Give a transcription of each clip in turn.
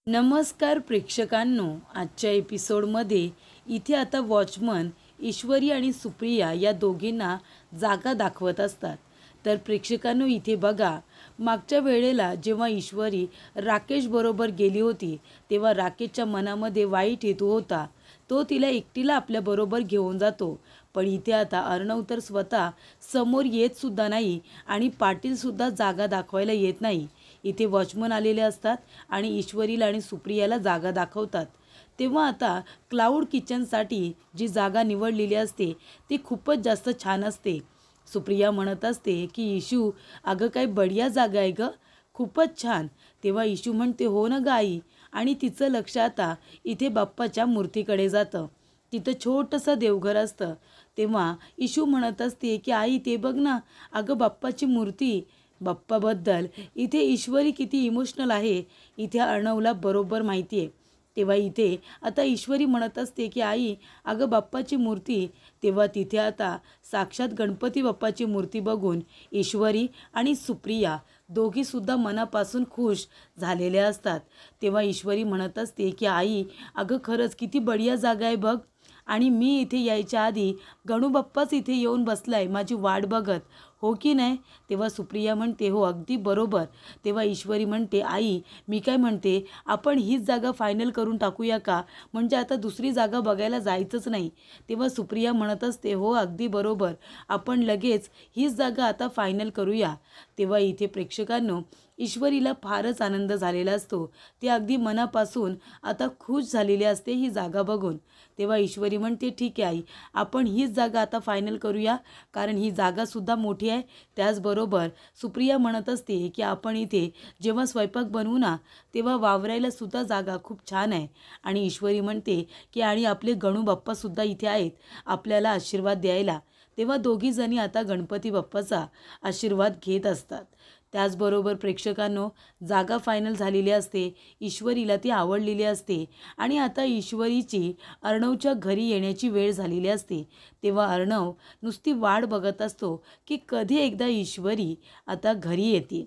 नमस्कार प्रेक्षकांनो, आजच्या एपिसोडमध्ये इथे आता वॉचमन ईश्वरी आणि सुप्रिया या दोघींना जागा दाखवत असतात. तर प्रेक्षकांनो इथे बघा, मागच्या वेळेला जेव्हा ईश्वरी राकेश बरोबर गेली होती तेव्हा राकेशच्या मनामध्ये वाईट हेतू होता. तो तिला एकटीला आपल्याबरोबर घेऊन जातो. पण इथे आता अर्णव तर स्वतः समोर येत सुद्धा नाही आणि पाटीलसुद्धा जागा दाखवायला येत नाही. इथे वॉचमन आलेले असतात आणि ईश्वरीला आणि सुप्रियाला जागा दाखवतात. तेव्हा आता क्लाउड किचनसाठी जी जागा निवडलेली असते ती खूपच जास्त छान असते. सुप्रिया म्हणत असते की इशू, अगं काय बढिया जागा आहे गं, खूपच छान. तेव्हा इशू म्हणते, हो ना ग आई. आणि तिचं लक्ष आता इथे बाप्पाच्या मूर्तीकडे जातं. तिथं छोटंसं देवघर असतं. तेव्हा इशू म्हणत असते की आई ते बघ ना, अगं बाप्पाची मूर्ती. बाप्पाबद्दल इथे ईश्वरी किती इमोशनल आहे इथे अर्णवला बरोबर माहिती आहे. तेव्हा इथे आता ईश्वरी म्हणत असते की आई, अगं बाप्पाची मूर्ती. तेव्हा तिथे आता साक्षात गणपती बाप्पाची मूर्ती बघून ईश्वरी आणि सुप्रिया दोघीसुद्धा मनापासून खुश झालेल्या असतात. तेव्हा ईश्वरी म्हणत असते की आई, अगं खरंच किती बढिया जागा आहे बघ. आणि मी इथे यायच्या आधी गणूबाप्पाच इथे येऊन बसलाय माझी वाट बघत, हो की नाही. तेव्हा सुप्रिया म्हणते, हो अगदी बरोबर. तेव्हा ईश्वरी म्हणते, आई मी काय म्हणते, आपण हीच जागा फायनल करून टाकूया का, म्हणजे आता दुसरी जागा बघायला जायचंच नाही. तेव्हा सुप्रिया म्हणत असते, हो अगदी बरोबर, आपण लगेच हीच जागा आता फायनल करूया. तेव्हा इथे प्रेक्षकांनो ईश्वरीला फारच आनंद झालेला असतो. ती अगदी मनापासून आता खुश झालेली असते ही जागा बघून. तेव्हा ईश्वरी म्हणते, ठीक आहे आई, आपण हीच जागा आता फायनल करूया, कारण ही जागासुद्धा मोठी आहे. त्याचबरोबर सुप्रिया म्हणत असते की आपण इथे जेव्हा स्वयंपाक बनवू ना तेव्हा वावरायला सुद्धा जागा खूप छान आहे. आणि ईश्वरी म्हणते की आणि आपले गणू बाप्पासुद्धा इथे आहेत आपल्याला आशीर्वाद द्यायला. तेव्हा दोघीजणी आता गणपती बाप्पाचा आशीर्वाद घेत असतात. त्याचबरोबर प्रेक्षकांनो जागा फायनल झालेली असते. ईश्वरीला ती आवडलेली असते आणि आता ईश्वरीची अर्णवच्या घरी येण्याची वेळ झालेली असते. तेव्हा अर्णव नुसती वाट बघत असतो की कधी एकदा ईश्वरी आता घरी येते.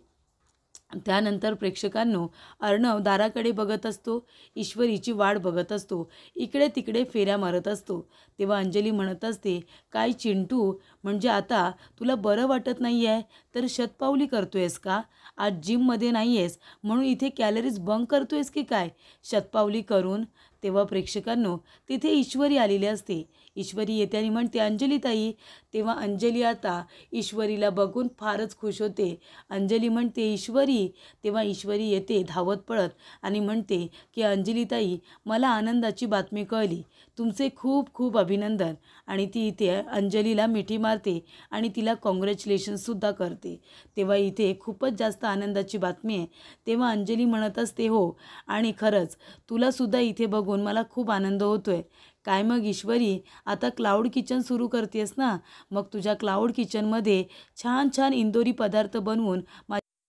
त्यानंतर प्रेक्षकांनो अर्णव दाराकडे बघत असतो, ईश्वरीची वाट बघत असतो, इकडे तिकडे फेऱ्या मारत असतो. तेव्हा अंजली म्हणत असते, काय चिंटू, म्हणजे आता तुला बरं वाटत नाही आहे तर शतपावली करतोयस का, आज जिममध्ये नाही आहेस म्हणून इथे कॅलरीज बंक करतोयस की काय शतपावली करून. तेव्हा प्रेक्षकांनो तिथे ईश्वरी आलेली असते. ईश्वरी येते आणि म्हणते, अंजली ताई. तेव्हा अंजली आता ईश्वरीला बघून फारच खुश होते. अंजली म्हणते, ईश्वरी. तेव्हा ईश्वरी येते धावत पळत आणि म्हणते की अंजलीताई, मला आनंदाची बातमी कळली, तुमचे खूप खूप अभिनंदन. आणि ती इथे अंजलीला मिठी मारते आणि तिला कॉंग्रॅच्युलेशन्ससुद्धा करते. तेव्हा इथे खूपच जास्त आनंदाची बातमी आहे. तेव्हा अंजली म्हणत असते, हो आणि खरंच तुलासुद्धा इथे बघून मला खूप आनंद होतो आहे. काय मग ईश्वरी, आता क्लाउड किचन सुरू करतेस ना, मग तुझ्या क्लाउड किचनमध्ये छान छान इंदोरी पदार्थ बनवून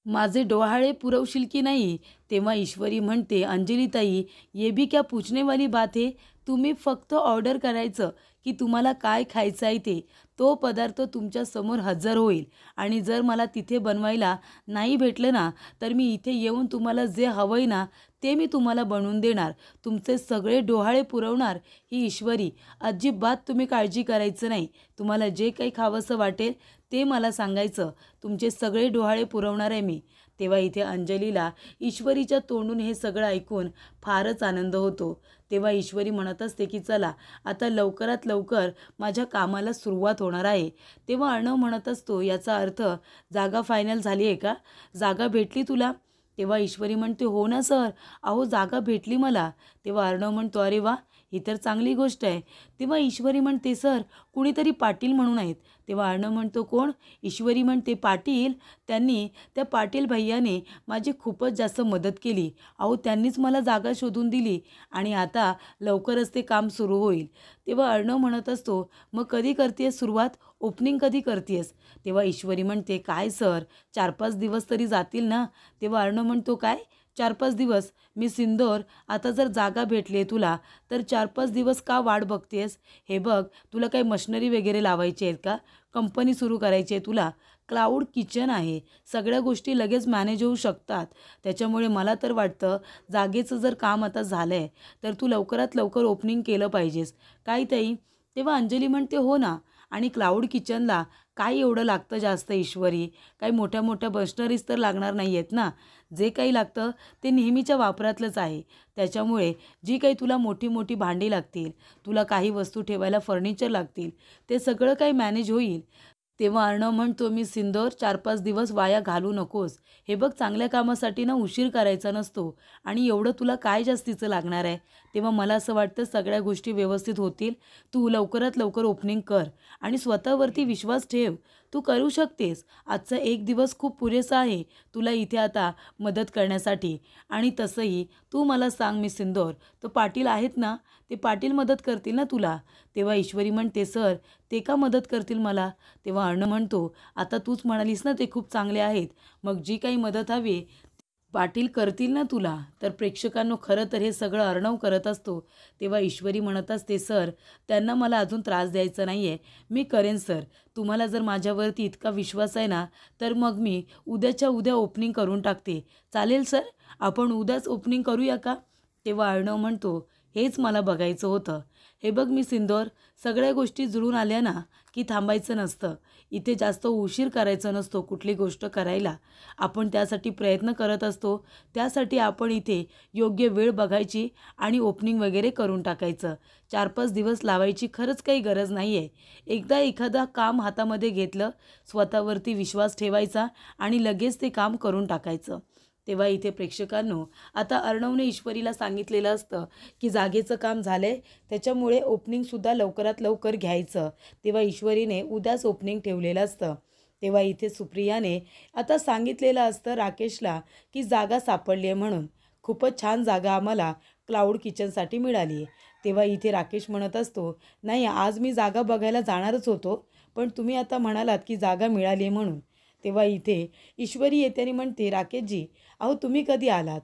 माझे डोहाळे पुरवशील की नाही. तेव्हा ईश्वरी म्हणते, अंजलीताई ये भी क्या पूछने वाली बात है, तुम्ही फक्त ऑर्डर करायचं की तुम्हाला काय खायचं आहे ते, तो पदार्थ तुमच्यासमोर हजर होईल. आणि जर मला तिथे बनवायला नाही भेटलं ना तर मी इथे येऊन तुम्हाला जे हवं आहे ना ते मी तुम्हाला बनवून देणार, तुमचे सगळे डोहाळे पुरवणार ही ईश्वरी. अजिबात तुम्ही काळजी करायचं नाही, तुम्हाला जे काही खावंसं वाटेल ते मला सांगायचं, तुमचे सगळे डोहाळे पुरवणार आहे मी. तेव्हा इथे अंजलीला ईश्वरीच्या तोंडून हे सगळं ऐकून फारच आनंद होतो. तेव्हा ईश्वरी म्हणत असते की चला आता लवकरात लवकर माझ्या कामाला सुरुवात होणार आहे. तेव्हा अर्णव म्हणत असतो, याचा अर्थ जागा फायनल झाली आहे का, जागा भेटली तुला. तेव्हा ईश्वरी म्हणते, हो ना सर, अहो जागा भेटली मला. तेव्हा अर्णव म्हणतो, अरे वा, ही तर चांगली गोष्ट आहे. तेव्हा ईश्वरी म्हणते, सर कुणीतरी पाटील म्हणून आहेत. तेव्हा अर्णव म्हणतो, कोण. ईश्वरी म्हणते, पाटील. त्या पाटील भैयाने माझी खूपच जास्त मदत केली. अहो त्यांनीच मला जागा शोधून दिली आणि आता लवकरच ते काम सुरू होईल. तेव्हा अर्णव म्हणत असतो, मग कधी करतेस सुरुवात, ओपनिंग कधी करतेस. तेव्हा ईश्वरी म्हणते, काय सर 4-5 दिवस तरी जातील ना. तेव्हा अर्णव म्हणतो, काय 4-5 दिवस, मी सिंदोर, आता जर जागा भेटली आहे तुला तर 4-5 दिवस का वाट बघतेस. हे बघ, तुला काही मशिनरी वगैरे लावायची आहेत का, कंपनी सुरू करायची आहे तुला, क्लाउड किचन आहे, सगळ्या गोष्टी लगेच मॅनेज होऊ शकतात. त्याच्यामुळे मला तर वाटतं जागेचं जर काम आता झालं आहे तर तू लवकरात लवकर ओपनिंग केलं पाहिजेस. काय ताई? तेव्हा अंजली म्हणते, हो ना. आणि क्लाउड किचनला काय एवढं लागतं जास्त ईश्वरी? काही मोठ्या मोठ्या मशिनरीज तर लागणार नाही आहेत ना. जे काही लागतं ते नेहमीच्या वापरातलंच आहे. त्याच्यामुळे जी काही तुला मोठी मोठी भांडी लागतील, तुला काही वस्तू ठेवायला फर्निचर लागतील, ते सगळं काही मॅनेज होईल. तेव्हा अर्णव म्हणतो, मी सिंदूर 4-5 दिवस वाया घालू नकोस. हे बघ, चांगल्या कामासाठी ना उशीर करायचा नसतो आणि एवढं तुला काय जास्तीचं लागणार आहे. तेव्हा मला असं वाटतं सगळ्या गोष्टी व्यवस्थित होतील. तू लवकरात लवकर ओपनिंग कर आणि स्वतःवरती विश्वास ठेव. तू करू शकतेस. आजचा एक दिवस खूप पुरेसा आहे तुला इथे आता मदत करण्यासाठी. आणि तसंही तू मला सांग मी सिंदूर, तो पाटील आहेत ना, ते पाटील मदत करतील ना तुला? तेव्हा ईश्वरी म्हणते, सर ते का मदत करतील मला? तेव्हा अर्णव म्हणतो, आता तूच म्हणालीस ना ते खूप चांगले आहेत, मग जी काही मदत हवी पाटील करतील ना तुला. तर प्रेक्षकांनो, खरं तर हे सगळं अर्णव करत असतो. तेव्हा ईश्वरी म्हणत असते, सर त्यांना मला अजून त्रास द्यायचा नाही आहे, मी करेन सर. तुम्हाला जर माझ्यावरती इतका विश्वास आहे ना, तर मग मी उद्याच्या उद्या ओपनिंग करून टाकते. चालेल सर, आपण उद्याच ओपनिंग करूया का? तेव्हा अर्णव म्हणतो, हेच मला बघायचं होतं. हे बघ मी सिंदूर, सगळ्या गोष्टी जुळून आल्या ना की थांबायचं नसतं. इथे जास्त उशीर करायचा नसतो कुठली गोष्ट करायला. आपण त्यासाठी प्रयत्न करत असतो. त्यासाठी आपण इथे योग्य वेळ बघायची आणि ओपनिंग वगैरे करून टाकायचं. 4-5 दिवस लावायची खरंच काही गरज नाही आहे. एकदा एखादा काम हातामध्ये घेतलं, स्वतःवरती विश्वास ठेवायचा आणि लगेच ते काम करून टाकायचं. तेव्हा इथे प्रेक्षकांनो, आता अर्णवने ईश्वरीला सांगितलेलं असतं की जागेचं काम झालं आहे, त्याच्यामुळे ओपनिंगसुद्धा लवकरात लवकर घ्यायचं. तेव्हा ईश्वरीने उद्याच ओपनिंग ठेवलेलं असतं. तेव्हा इथे सुप्रियाने आता सांगितलेलं असतं राकेशला की जागा सापडली आहे म्हणून. खूपच छान जागा आम्हाला क्लाउड किचनसाठी मिळाली आहे. तेव्हा इथे राकेश म्हणत असतो, नाही आज मी जागा बघायला जाणारच होतो, पण तुम्ही आता म्हणालात की जागा मिळाली आहे म्हणून. तेव्हा इथे ईश्वरी येते आणि म्हणते, राकेशजी अहो तुम्ही कधी आलात?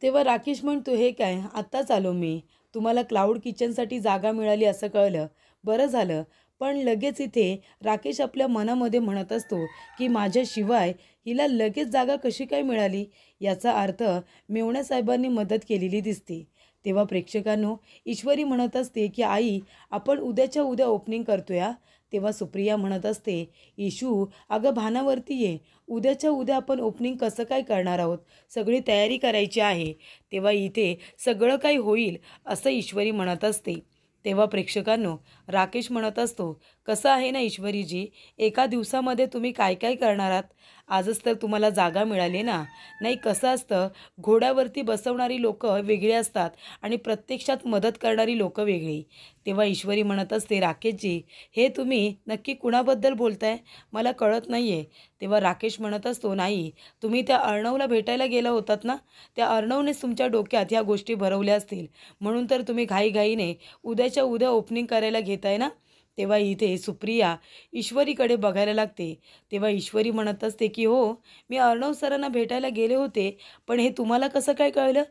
तेव्हा राकेश म्हणतो, हे काय आत्ताच आलो मी. तुम्हाला क्लाउड किचनसाठी जागा मिळाली असं कळलं, बरं झालं. पण लगेच इथे राकेश आपल्या मनामध्ये म्हणत असतो की माझ्याशिवाय हिला लगेच जागा कशी काय मिळाली? याचा अर्थ मेवणे साहेबांनी मदत केलेली दिसते. तेव्हा प्रेक्षकांनो, ईश्वरी म्हणत असते की आई आपण उद्याच्या उद्या ओपनिंग करतोय हा. तेव्हा सुप्रिया म्हणत असते, इशू अगं भानावरती ये, उद्याच्या उद्या आपण ओपनिंग कसं काय करणार आहोत, सगळी तयारी करायची आहे. तेव्हा इथे सगळं काही होईल असं ईश्वरी म्हणत असते. तेव्हा प्रेक्षकांनो, राकेश म्हणत असतो, कसं आहे ना ईश्वरीजी, एका दिवसामध्ये तुम्ही काय काय करणार आहात? आजच तर तुम्हाला जागा मिळाली ना. नाही कसं असतं, घोड्यावरती बसवणारी लोकं वेगळी असतात आणि प्रत्यक्षात मदत करणारी लोकं वेगळी. तेव्हा ईश्वरी म्हणत असते, राकेशजी हे तुम्ही नक्की कुणाबद्दल बोलताय, मला कळत नाही आहे. तेव्हा राकेश म्हणत असतो, नाही तुम्ही त्या अर्णवला भेटायला गेला होतात ना, त्या अर्णवनेच तुमच्या डोक्यात ह्या गोष्टी भरवल्या असतील, म्हणून तर तुम्ही घाईघाईने उद्याच्या उद्या ओपनिंग करायला घेताय ना. तेव्हा इथे सुप्रिया ईश्वरीकडे बघायला लागते. तेव्हा ईश्वरी म्हणत असते की हो, मी अर्णव सरांना भेटायला गेले होते, पण हे तुम्हाला कसं काय कळलं?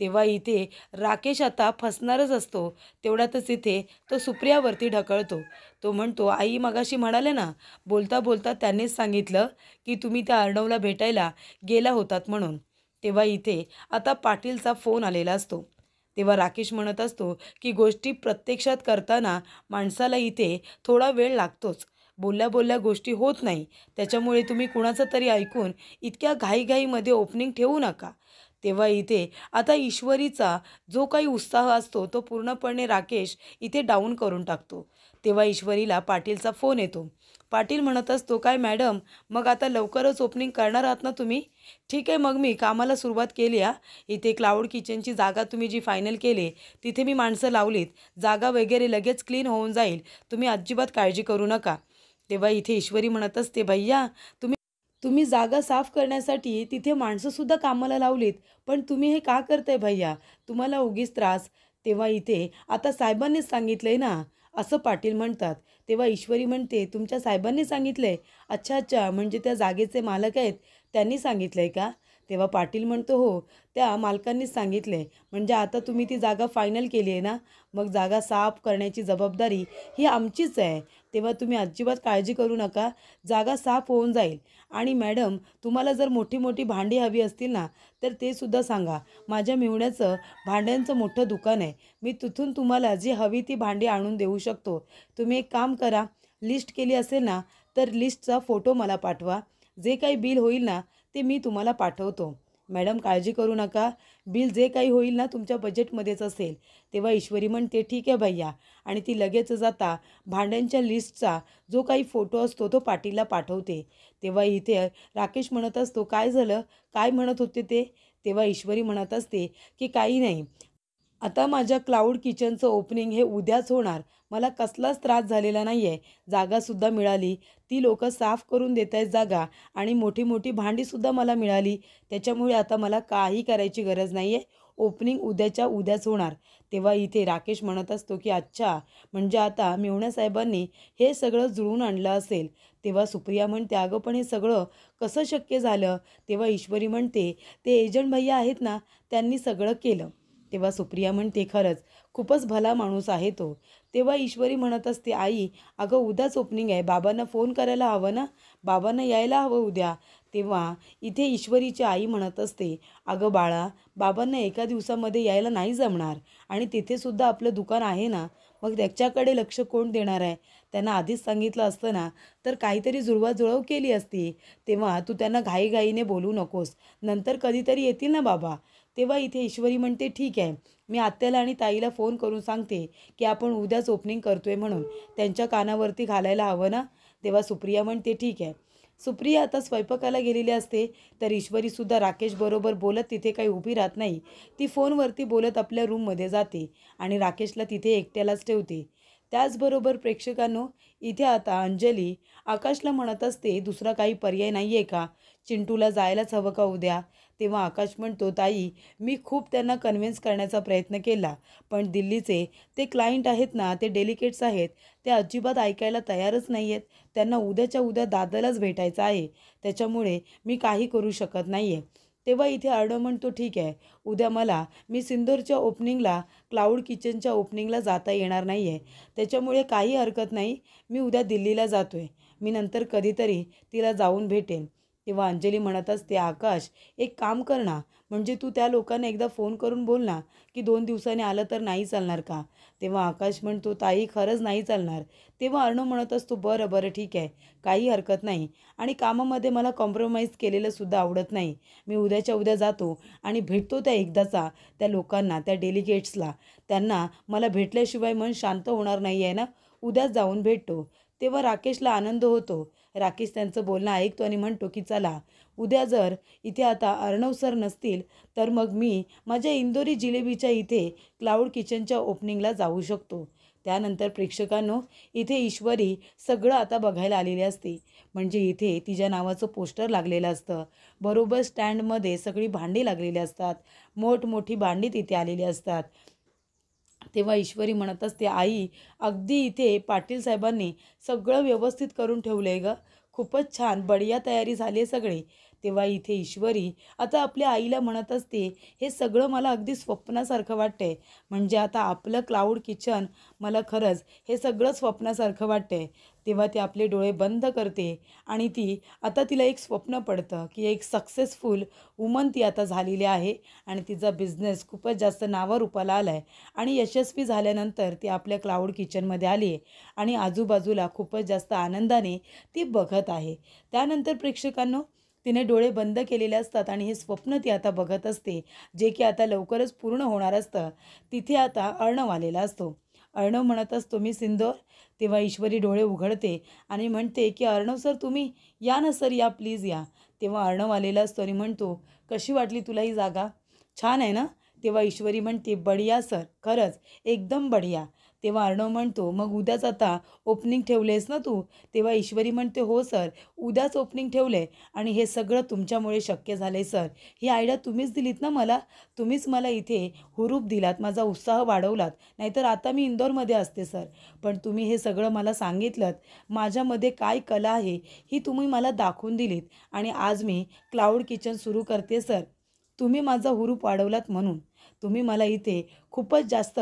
तेव्हा इथे राकेश आता फसणारच असतो. तेवढ्यातच इथे तो सुप्रियावरती ढकलतो. तो म्हणतो, आई मगाशी म्हणाले ना, बोलता बोलता त्यांनीच सांगितलं की तुम्ही त्या अर्णवला भेटायला गेला होतात म्हणून. तेव्हा इथे आता पाटीलचा फोन आलेला असतो. तेव्हा राकेश म्हणत असतो की गोष्टी प्रत्यक्षात करताना माणसाला इथे थोडा वेळ लागतोच. बोलल्या बोलल्या गोष्टी होत नाही. त्याच्यामुळे तुम्ही कुणाचं तरी ऐकून इतक्या घाईघाईमध्ये ओपनिंग ठेवू नका. तेव्हा इथे आता ईश्वरीचा जो काही उत्साह असतो तो पूर्णपणे राकेश इथे डाऊन करून टाकतो. तेव्हा ईश्वरीला पाटीलचा फोन येतो. पाटील म्हणत असतो, काय मॅडम, मग आता लवकरच ओपनिंग करणार आहात ना तुम्ही? ठीक आहे, मग मी कामाला सुरुवात केली आहे. इथे क्लाउड किचनची जागा तुम्ही जी फायनल केली तिथे मी माणसं लावलीत. जागा वगैरे लगेच क्लीन होऊन जाईल, तुम्ही अजिबात काळजी करू नका. तेव्हा इथे ईश्वरी म्हणत असते, भैया तुम्ही तुम्ही जागा साफ करण्यासाठी तिथे माणसंसुद्धा कामाला लावलीत, पण तुम्ही हे का करताय भैया? तुम्हाला उगीच त्रास. तेव्हा इथे आता साहेबांनीच सांगितलंय ना, असं पाटील म्हणतात. तेव्हा ईश्वरी म्हणते, तुमच्या साहेबांनी सांगितलंय? अच्छा अच्छा, म्हणजे त्या जागेचे मालक आहेत त्यांनी सांगितलंय का? तेव्हा पाटील म्हणतो, हो त्या मालकांनीच सांगितलंय. म्हणजे आता तुम्ही ती जागा फायनल केली आहे ना, मग जागा साफ करण्याची जबाबदारी ही आमचीच आहे. तेव्हा तुम्ही अजिबात काळजी करू नका, जागा साफ होऊन जाईल. आणि मॅडम, तुम्हाला जर मोठी मोठी भांडी हवी असतील ना, तर ते सुद्धा सांगा. माझ्या मेहुण्याचं भांड्यांचं मोठं दुकान आहे. मी तिथून तुम्हाला जी हवी ती भांडी आणून देऊ शकतो. तुम्ही एक काम करा, लिस्ट केली असेल ना, तर लिस्टचा फोटो मला पाठवा. जे काही बिल होईल ना, ते मी तुम्हाला पाठवतो. मॅडम, काळजी करू नका, बिल जे काही होईल ना तुमच्या बजेटमध्येच असेल. तेव्हा ईश्वरी म्हणते, ठीक आहे भैया. आणि ती लगेच जाता भांड्यांच्या लिस्टचा जो काही फोटो असतो तो पाटीलला पाठवते. तेव्हा इथे राकेश म्हणत असतो, काय झालं, काय म्हणत होते ते? तेव्हा ईश्वरी म्हणत असते की काही नाही, आता माझ्या क्लाउड किचनचं ओपनिंग हे उद्याच होणार. मला कसलाच त्रास झालेला नाही आहे. जागासुद्धा मिळाली, ती लोकं साफ करून देत आहेत जागा, आणि मोठी मोठी भांडीसुद्धा मला मिळाली. त्याच्यामुळे आता मला काही करायची गरज नाही आहे. ओपनिंग उद्याच्या उद्याच होणार. तेव्हा इथे राकेश म्हणत असतो की अच्छा, म्हणजे आता मेव्हण्यासाहेबांनी हे सगळं जुळवून आणलं असेल. तेव्हा सुप्रिया म्हणते, अगं पण हे सगळं कसं शक्य झालं? तेव्हा ईश्वरी म्हणते, ते एजंट भैया आहेत ना, त्यांनी सगळं केलं. तेव्हा सुप्रिया म्हणते, खरंच खूपच भला माणूस आहे तो. तेव्हा ईश्वरी म्हणत असते, आई, अगं उद्याच ओपनिंग आहे, बाबांना फोन करायला हवं ना, बाबांना यायला हवं उद्या. तेव्हा इथे ईश्वरीची आई म्हणत असते, अगं बाळा, बाबांना एका दिवसामध्ये यायला नाही जमणार, आणि तिथेसुद्धा आपलं दुकान आहे ना, मग त्याच्याकडे लक्ष कोण देणार आहे? त्यांना आधीच सांगितलं असतं ना, तर काहीतरी जुळवाजुळव केली असती. तेव्हा तू त्यांना घाईघाईने बोलू नकोस, नंतर कधीतरी येतील ना बाबा. तेव्हा इथे ईश्वरी म्हणते, ठीक आहे, मी आत्याला आणि ताईला फोन करून सांगते की आपण उद्याच ओपनिंग करतोय म्हणून. त्यांच्या कानावरती घालायला हवं ना. तेव्हा सुप्रिया म्हणते, ठीक आहे. सुप्रिया आता स्वयंपाकाला गेलेली असते, तर ईश्वरीसुद्धा राकेशबरोबर बोलत तिथे काही उभी राहत नाही. ती फोनवरती बोलत आपल्या रूममध्ये जाते आणि राकेशला तिथे एकट्यालाच ठेवते. त्याचबरोबर प्रेक्षकांनो, इथे आता अंजली आकाशला म्हणत असते, दुसरा काही पर्याय नाही आहे का? चिंटूला जायलाच हवं का उद्या? तेव्हा आकाश म्हणतो, ताई, मी खूप त्यांना कन्व्हिन्स करण्याचा प्रयत्न केला, पण दिल्लीचे ते क्लायंट आहेत ना, ते डेलिकेट्स आहेत, ते अजिबात ऐकायला तयारच नाही आहेत. त्यांना उद्याच्या उद्या दादालाच भेटायचं आहे, त्याच्यामुळे मी काही करू शकत नाही आहे. तेव्हा इथे अर्णव म्हणतो, ठीक आहे, उद्या मी सिंदूरच्या ओपनिंगला, क्लाउड किचनच्या ओपनिंगला जाता येणार नाही आहे, त्याच्यामुळे काही हरकत नाही, मी उद्या दिल्लीला जातो आहे, मी नंतर कधीतरी तिला जाऊन भेटेन. तेव्हा अंजली म्हणत असते, आकाश, एक काम कर ना, म्हणजे तू त्या लोकांना एकदा फोन करून बोल ना की 2 दिवसांनी आलं तर नाही चालणार का? तेव्हा आकाश म्हणतो, ताई, खरंच नाही चालणार. तेव्हा अर्णव म्हणत असतो, बरं बरं, ठीक आहे, काही हरकत नाही, आणि कामामध्ये मला कॉम्प्रोमाइज केलेलं सुद्धा आवडत नाही. मी उद्याच्या उद्या जातो आणि भेटतो त्या एकदाचा त्या लोकांना, त्या डेलिगेट्सला. त्यांना मला भेटल्याशिवाय मन शांत होणार नाही आहे ना, उद्याच जाऊन भेटतो. तेव्हा राकेशला आनंद होतो. राकेश त्यांचं बोलणं ऐकतो आणि म्हणतो की चला, उद्या जर इथे आता अर्णव सर नसतील, तर मग मी माझ्या इंदोरी जिलेबीच्या इथे क्लाउड किचनच्या ओपनिंगला जाऊ शकतो. त्यानंतर प्रेक्षकांनो, इथे ईश्वरी सगळं आता बघायला आलेली असते. म्हणजे इथे तिच्या नावाचं पोस्टर लागलेलं असतं. बरोबर स्टँडमध्ये सगळी भांडी लागलेली असतात. मोठमोठी भांडी तिथे आलेली असतात. तेव्हा ईश्वरी म्हणत असते, आई, अगदी इथे पाटील साहेबांनी सगळं व्यवस्थित करून ठेवलं आहे गं, खूपच छान, बढिया तयारी झाली आहे सगळी. तेव्हा इथे ईश्वरी आता आपल्या आईला म्हणत असते, हे सगळं मला अगदी स्वप्नासारखं वाटतंय. म्हणजे आता आपलं क्लाउड किचन, मला खरंच हे सगळं स्वप्नासारखं वाटतंय. तेव्हा ती आपले डोळे बंद करते आणि आता तिला एक स्वप्न पडतं की एक सक्सेसफुल वुमन ती आता झालेली आहे, आणि तिचा बिझनेस खूपच जास्त नावारूपाला आला आहे, आणि यशस्वी झाल्यानंतर ती आपल्या क्लाउड किचनमध्ये आली आहे आणि आजूबाजूला खूपच जास्त आनंदाने ती बघत आहे. त्यानंतर प्रेक्षकांनो, तिने डोळे बंद केलेले असतात आणि हे स्वप्न ती आता बघत असते, जे की आता लवकरच पूर्ण होणार असतं. तिथे आता अर्णव आलेला असतो. अर्णव म्हणत असतो, मी सिंदूर. तेव्हा ईश्वरी डोळे उघडते आणि म्हणते की अर्णव सर, तुम्ही या ना सर, या प्लीज या. तेव्हा अर्णव आलेला असतो आणि म्हणतो, कशी वाटली तुला ही जागा? छान आहे ना? तेव्हा ईश्वरी म्हणते, बढिया सर, खरंच एकदम बढिया. तेव्हा अर्णव म्हणतो, मग उद्याच आता ओपनिंग ठेवलेस ना तू? तेव्हा ईश्वरी म्हणते, हो सर, उद्याच ओपनिंग ठेवले, आणि हे सगळं तुमच्यामुळे शक्य झाले सर. ही आयडिया तुम्हीच दिलीत ना मला, तुम्हीच मला इथे हुरूप दिलात, माझा उत्साह वाढवलात, नाहीतर आता मी इंदोरमध्ये असते सर. पण तुम्ही हे सगळं मला सांगितलं, माझ्यामध्ये काय कला आहे ही तुम्ही मला दाखवून दिलीत, आणि आज मी क्लाउड किचन सुरू करते सर. तुम्ही माझा हुरूप वाढवलात म्हणून. तुम्ही मला इथे खूपच जास्त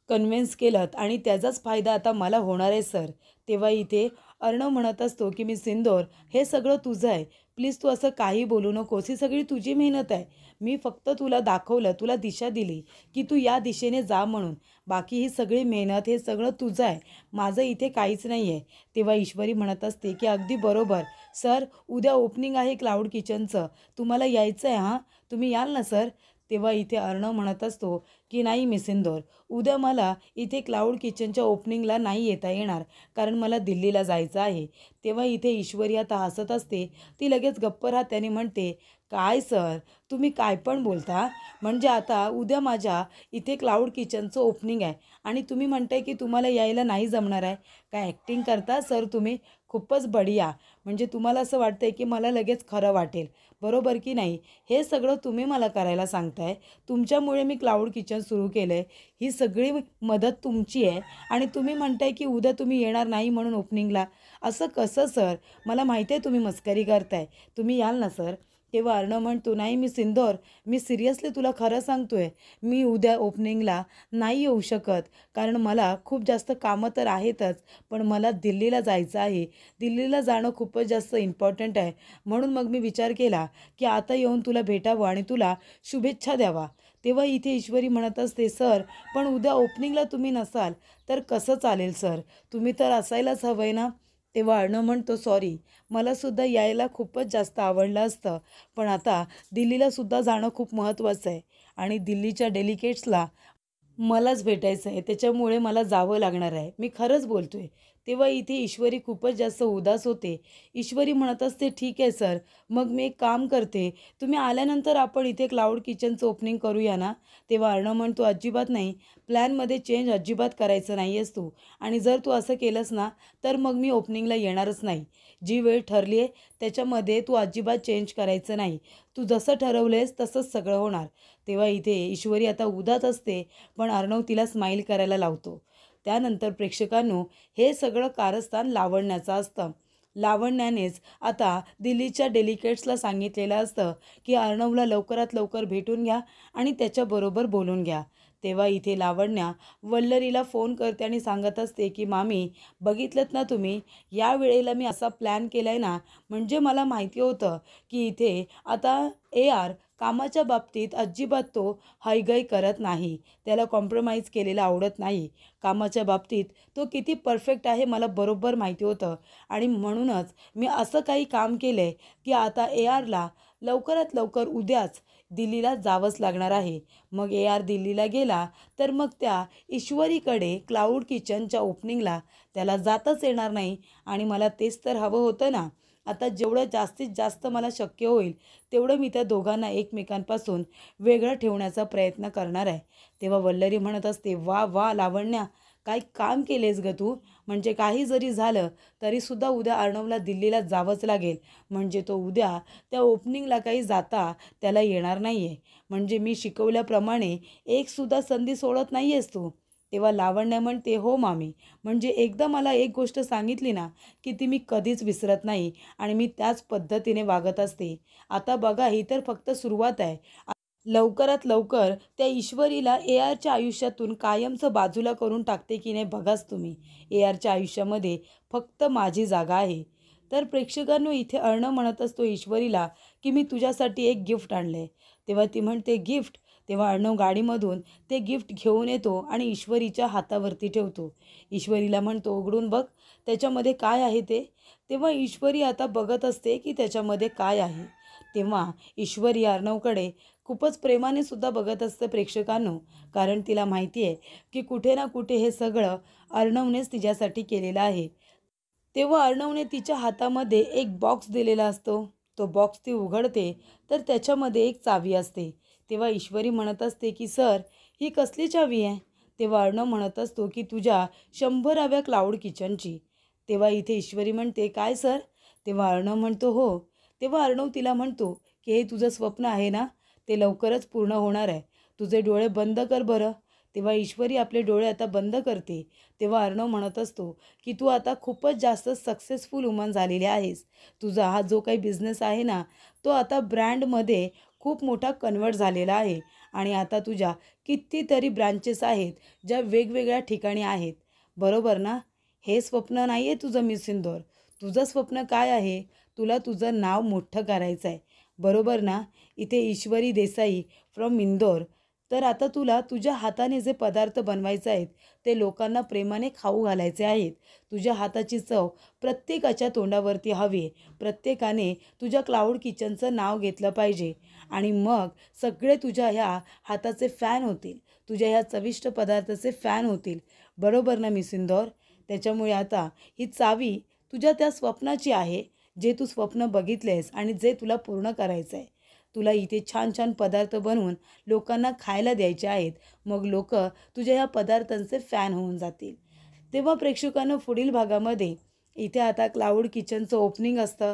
कन्व्हिन्स केलंत आणि त्याचाच फायदा आता मला होणार आहे सर. तेव्हा इथे अर्णव म्हणत असतो की मी सिंदूर, हे सगळं तुझं आहे. प्लीज तू असं काही बोलू नकोस. ही सगळी तुझी मेहनत आहे. मी फक्त तुला दाखवलं, तुला दिशा दिली की तू या दिशेने जा म्हणून. बाकी ही सगळी मेहनत, हे सगळं तुझं आहे. माझं इथे काहीच नाही आहे. तेव्हा ईश्वरी म्हणत असते की अगदी बरोबर सर, उद्या ओपनिंग आहे क्लाउड किचनचं. तुम्हाला यायचं आहे हां? तुम्ही याल ना सर? तेव्हा इथे अर्णव म्हणत असतो की नाही मिस इंदोर, उद्या मला इथे क्लाउड किचनच्या ओपनिंगला नाही येता येणार, कारण मला दिल्लीला जायचं आहे. तेव्हा इथे ईश्वरी आता हसत असते. ती लगेच गप्प राहते म्हणते, काय सर, तुम्ही काय पण बोलता? म्हणजे आता उद्या माझ्या इथे क्लाउड किचनचं ओपनिंग आहे आणि तुम्ही म्हणताय की तुम्हाला यायला नाही जमणार आहे? काय ॲक्टिंग करता सर तुम्ही? खूपच बढिया. म्हणजे तुम्हाला असं वाटतंय की मला लगेच खरं वाटेल, बरोबर की नाही? हे सगळं तुम्ही मला करायला सांगताय. तुमच्यामुळे मी क्लाउड किचन सुरू केलं आहे. ही सगळी मदत तुमची आहे आणि तुम्ही म्हणताय की उद्या तुम्ही येणार नाही म्हणून ओपनिंगला. असं कसं सर? मला माहिती आहे तुम्ही मस्करी करताय. तुम्ही याल ना सर? तेव्हा अर्णव म्हणतो, नाही मी सिंदूर, मी सिरियसली तुला खरं सांगतोय. मी उद्या ओपनिंगला नाही येऊ शकत, कारण मला खूप जास्त कामं तर आहेतच, पण मला दिल्लीला जायचं आहे. दिल्लीला जाणं खूपच जास्त इम्पॉर्टंट आहे. म्हणून मग मी विचार केला की आता येऊन तुला भेटावं आणि तुला शुभेच्छा द्यावा. तेव्हा इथे ईश्वरी म्हणत असते, सर पण उद्या ओपनिंगला तुम्ही नसाल तर कसं चालेल सर? तुम्ही तर असायलाच हवंय ना? तेव्हा अर्णव म्हणतो, सॉरी, मलासुद्धा यायला खूपच जास्त आवडलं असतं, पण आता दिल्लीलासुद्धा जाणं खूप महत्त्वाचं आहे आणि दिल्लीच्या डेलिगेट्सला मलाच भेटायचं आहे, त्याच्यामुळे मला जावं लागणार आहे. मी खरंच बोलतोय. तेव्हा इथे ईश्वरी खूपच जास्त उदास होते. ईश्वरी म्हणत असते, ठीक आहे सर, मग मी एक काम करते, तुम्ही आल्यानंतर आपण इथे क्लाउड किचनचं ओपनिंग करूया ना? तेव्हा अर्णव म्हणतो, अजिबात नाही. प्लॅनमध्ये चेंज अजिबात करायचं नाही आहेस तू, आणि जर तू असं केलंस ना तर मग मी ओपनिंगला येणारच नाही. जी वेळ ठरली आहे त्याच्यामध्ये तू अजिबात चेंज करायचं नाही. तू जसं ठरवलंयस तसंच सगळं होणार. तेव्हा इथे ईश्वरी आता उदास असते, पण अर्णव तिला स्माईल करायला लावतो. त्यानंतर प्रेक्षकांनो, हे सगळं कारस्थान लावण्याचं असतं. लावण्यानेच आता दिल्लीच्या डेलिगेट्सला सांगितलेलं असतं की अर्णवला लवकरात लवकर भेटून घ्या आणि त्याच्याबरोबर बोलून घ्या. तेव्हा इथे लावण्या वल्लरीला फोन करते आणि सांगत असते की मामी, बघितलंत ना तुम्ही, या वेळेला मी असा प्लॅन केला आहे ना, म्हणजे मला माहिती होतं की इथे आता AR कामाच्या बाबतीत अजिबात तो हयगय करत नाही. त्याला कॉम्प्रोमाइज केलेलं आवडत नाही. कामाच्या बाबतीत तो किती परफेक्ट आहे मला बरोबर माहिती होतं, आणि म्हणूनच मी असं काही काम केलं आहे की आता ARला लवकरात लवकर उद्याच दिल्लीला जावंच लागणार आहे. मग AR दिल्लीला गेला तर मग त्या ईश्वरीकडे क्लाउड किचनच्या ओपनिंगला त्याला जाताच येणार नाही, आणि मला तेच तर हवं होतं ना. आता जेवढं जास्तीत जास्त मला शक्य होईल तेवढं मी त्या दोघांना एकमेकांपासून वेगळं ठेवण्याचा प्रयत्न करणार आहे. तेव्हा वल्लरी म्हणत असते, वा वा लावण्या, काय काम केलेस गं तू? म्हणजे काही जरी झालं तरीसुद्धा उद्या अर्णवला दिल्लीला जावंच लागेल. म्हणजे तो उद्या त्या ओपनिंगला काही जाता त्याला येणार नाही आहे. म्हणजे मी शिकवल्याप्रमाणे एकसुद्धा संधी सोडत नाही आहेस तू. तेव्हा लावण्य म्हणते, हो मामी, म्हणजे एकदा मला एक गोष्ट सांगितली ना की ती मी कधीच विसरत नाही आणि मी त्याच पद्धतीने वागत असते. आता बघा, ही तर फक्त सुरुवात आहे. लवकरात लवकर त्या ईश्वरीला ARच्या आयुष्यातून कायमचं बाजूला करून टाकते की नाही बघाच तुम्ही. ARच्या आयुष्यामध्ये फक्त माझी जागा आहे. तर प्रेक्षकांनो, इथे अर्णव म्हणत असतो ईश्वरीला की मी तुझ्यासाठी एक गिफ्ट आणलं. तेव्हा ती म्हणते, गिफ्ट? तेव्हा अर्णव गाडीमधून ते गिफ्ट घेऊन येतो आणि ईश्वरीच्या हातावरती ठेवतो. ईश्वरीला म्हणतो, उघडून बघ त्याच्यामध्ये काय आहे ते. तेव्हा ईश्वरी आता बघत असते की त्याच्यामध्ये काय आहे. तेव्हा ईश्वरी अर्णवकडे खूपच प्रेमाने सुद्धा बघत असतं प्रेक्षकांनो, कारण तिला माहिती आहे की कुठे ना कुठे हे सगळं अर्णवनेच तिच्यासाठी केलेलं आहे. तेव्हा अर्णवने तिच्या हातामध्ये एक बॉक्स दिलेला असतो. तो बॉक्स ती उघडते तर त्याच्यामध्ये एक चावी असते. तेव्हा ईश्वरी म्हणत असते की सर, ही कसली चावी आहे? तेव्हा अर्णव म्हणत असतो की तुझ्या 100व्या क्लाउड किचनची. तेव्हा इथे ईश्वरी म्हणते, काय सर? तेव्हा अर्णव म्हणतो, हो. तेव्हा अर्णव तिला म्हणतो की हे तुझं स्वप्न आहे ना, ते लवकरच पूर्ण होणार आहे. तुझे डोळे बंद कर बरं. तेव्हा ईश्वरी आपले डोळे आता बंद करते. तेव्हा अर्णव म्हणत असतो की तू आता खूपच जास्त सक्सेसफुल वुमन झालेली आहेस. तुझा हा जो काही बिझनेस आहे ना, तो आता ब्रँडमध्ये खूप मोठा कन्वर्ट झालेला आहे आणि आता तुझ्या कितीतरी ब्रांचेस आहेत ज्या वेगवेगळ्या ठिकाणी आहेत, बरोबर ना? हे स्वप्न नाही आहे तुझं मिस इंदोर. तुझं स्वप्न काय आहे? तुला तुझं नाव मोठं करायचं आहे, बरोबर ना? इथे ईश्वरी देसाई फ्रॉम इंदोर. तर आता तुला तुझ्या हाताने जे पदार्थ बनवायचे आहेत ते लोकांना प्रेमाने खाऊ घालायचे आहेत. तुझ्या हाताची चव प्रत्येकाच्या तोंडावरती हवी. प्रत्येकाने तुझ्या क्लाउड किचनचं नाव घेतलं पाहिजे आणि मग सगळे तुझ्या ह्या हाताचे फॅन होतील, तुझ्या ह्या चविष्ट पदार्थाचे फॅन होतील, बरोबर ना मिस इंदोर? त्याच्यामुळे आता ही चावी तुझ्या त्या स्वप्नाची आहे, जे तू स्वप्न बघितलेस आणि जे तुला पूर्ण करायचं आहे. तुला इथे छान छान पदार्थ बनवून लोकांना खायला द्यायचे आहेत. मग लोक तुझ्या ह्या पदार्थांचे फॅन होऊन जातील. तेव्हा प्रेक्षकांना पुढील भागामध्ये इथे आता क्लाउड किचनचं ओपनिंग असतं,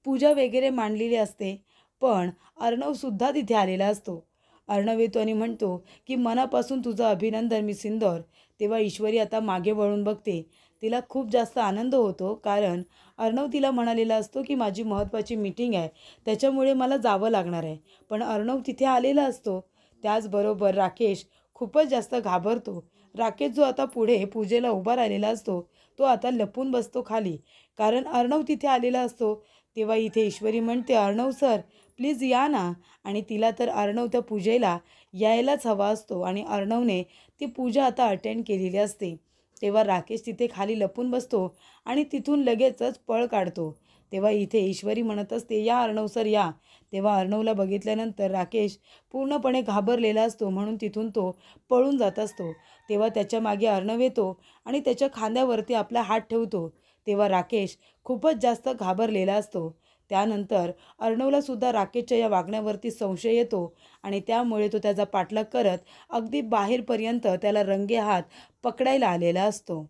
पूजा वगैरे मांडलेली असते. पण अर्णवसुद्धा तिथे आलेला असतो. अर्णव येतो आणि म्हणतो की मनापासून तुझं अभिनंदन मिस इंदोर. तेव्हा ईश्वरी आता मागे वळून बघते. तिला खूप जास्त आनंद होतो, कारण अर्णव तिला म्हणालेला असतो की माझी महत्त्वाची मीटिंग आहे, त्याच्यामुळे मला जावं लागणार आहे. पण अर्णव तिथे आलेला असतो. त्याचबरोबर राकेश खूपच जास्त घाबरतो. राकेश जो आता पुढे पूजेला उभा राहिलेला असतो, तो आता लपून बसतो खाली, कारण अर्णव तिथे आलेला असतो. तेव्हा इथे ईश्वरी म्हणते, अर्णव सर प्लीज या ना. आणि तिला तर अर्णव त्या पूजेला यायलाच हवा असतो आणि अर्णवने ती पूजा आता अटेंड केलेली असते. तेव्हा राकेश तिथे खाली लपून बसतो आणि तिथून लगेचच पळ काढतो. तेव्हा इथे ईश्वरी म्हणत असते, या अर्णव सर या. तेव्हा अर्णवला बघितल्यानंतर राकेश पूर्णपणे घाबरलेला असतो, म्हणून तिथून तो पळून जात असतो. तेव्हा त्याच्या मागे अर्णव येतो आणि त्याच्या खांद्यावरती आपला हात ठेवतो. तेव्हा राकेश खूपच जास्त घाबरलेला असतो. त्यानंतर अर्णवला सुद्धा राकेशच्या या वागण्यावरती संशय येतो आणि त्यामुळे तो त्याचा पाठलाग करत अगदी बाहेरपर्यंत त्याला रंगेहात पकडायला आलेला असतो.